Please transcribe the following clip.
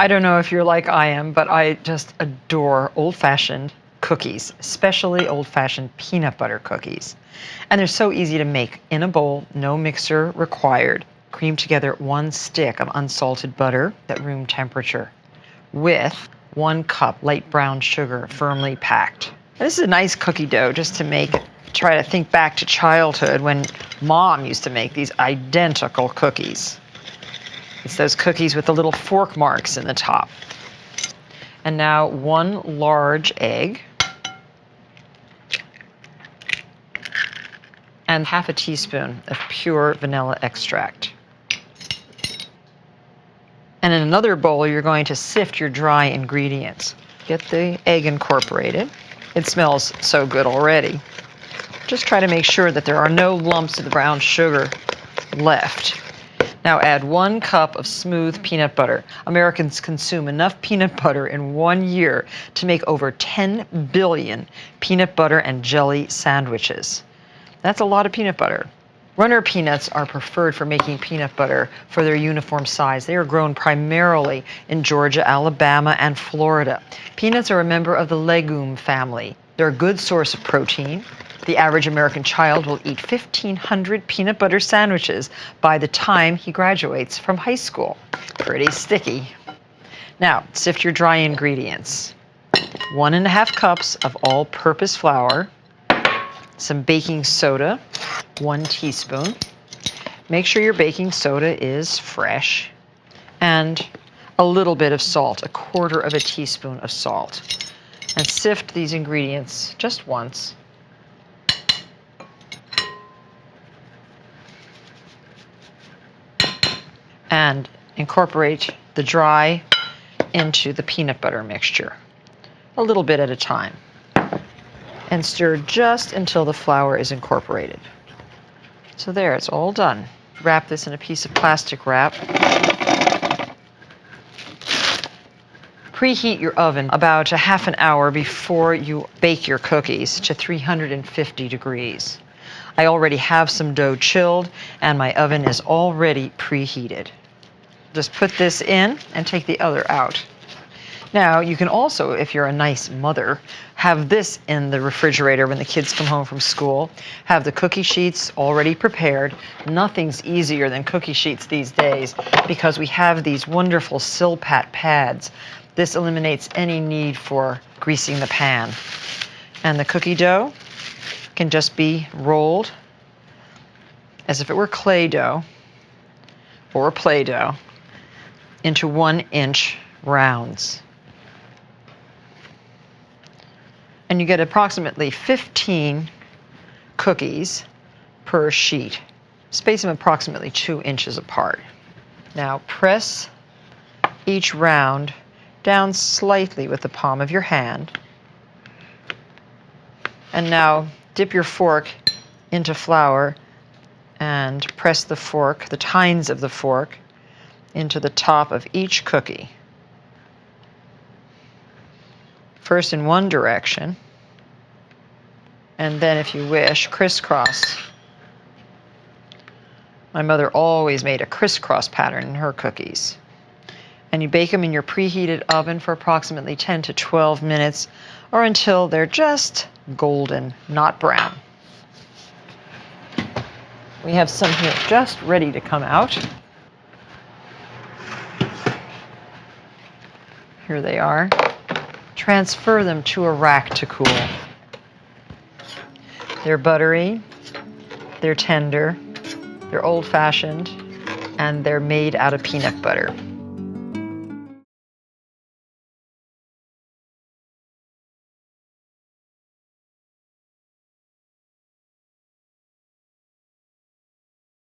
I don't know if you're like I am, but I just adore old-fashioned cookies, especially old-fashioned peanut butter cookies. And they're so easy to make. In a bowl, no mixer required. Cream together 1 stick of unsalted butter at room temperature with 1 cup light brown sugar firmly packed. And this is a nice cookie dough just to make. Try to think back to childhood when Mom used to make these identical cookies. It's those cookies with the little fork marks in the top. And now 1 large egg and half a teaspoon of pure vanilla extract. And in another bowl, you're going to sift your dry ingredients. Get the egg incorporated. It smells so good already. Just try to make sure that there are no lumps of the brown sugar left. Now add 1 cup of smooth peanut butter. Americans consume enough peanut butter in 1 year to make over 10 billion peanut butter and jelly sandwiches. That's a lot of peanut butter. Runner peanuts are preferred for making peanut butter for their uniform size. They are grown primarily in Georgia, Alabama, and Florida. Peanuts are a member of the legume family. They're a good source of protein. The average American child will eat 1,500 peanut butter sandwiches by the time he graduates from high school. Pretty sticky. Now, sift your dry ingredients. 1½ cups of all-purpose flour, some baking soda, 1 teaspoon. Make sure your baking soda is fresh, and a little bit of salt, 1/4 teaspoon of salt. And sift these ingredients just once. And incorporate the dry into the peanut butter mixture, a little bit at a time. And stir just until the flour is incorporated. So there, it's all done. Wrap this in a piece of plastic wrap. Preheat your oven about a half an hour before you bake your cookies to 350 degrees. I already have some dough chilled and my oven is already preheated. Just put this in and take the other out. Now, you can also, if you're a nice mother, have this in the refrigerator when the kids come home from school. Have the cookie sheets already prepared. Nothing's easier than cookie sheets these days because we have these wonderful Silpat pads. This eliminates any need for greasing the pan. And the cookie dough can just be rolled as if it were clay dough or Play-Doh into 1-inch rounds. And you get approximately 15 cookies per sheet. Space them approximately 2 inches apart. Now press each round down slightly with the palm of your hand. And now dip your fork into flour and press the fork, the tines of the fork, into the top of each cookie. First in one direction, and then, if you wish, crisscross. My mother always made a crisscross pattern in her cookies. And you bake them in your preheated oven for approximately 10 to 12 minutes or until they're just golden, not brown. We have some here just ready to come out. Here they are. Transfer them to a rack to cool. They're buttery, they're tender, they're old-fashioned, and they're made out of peanut butter.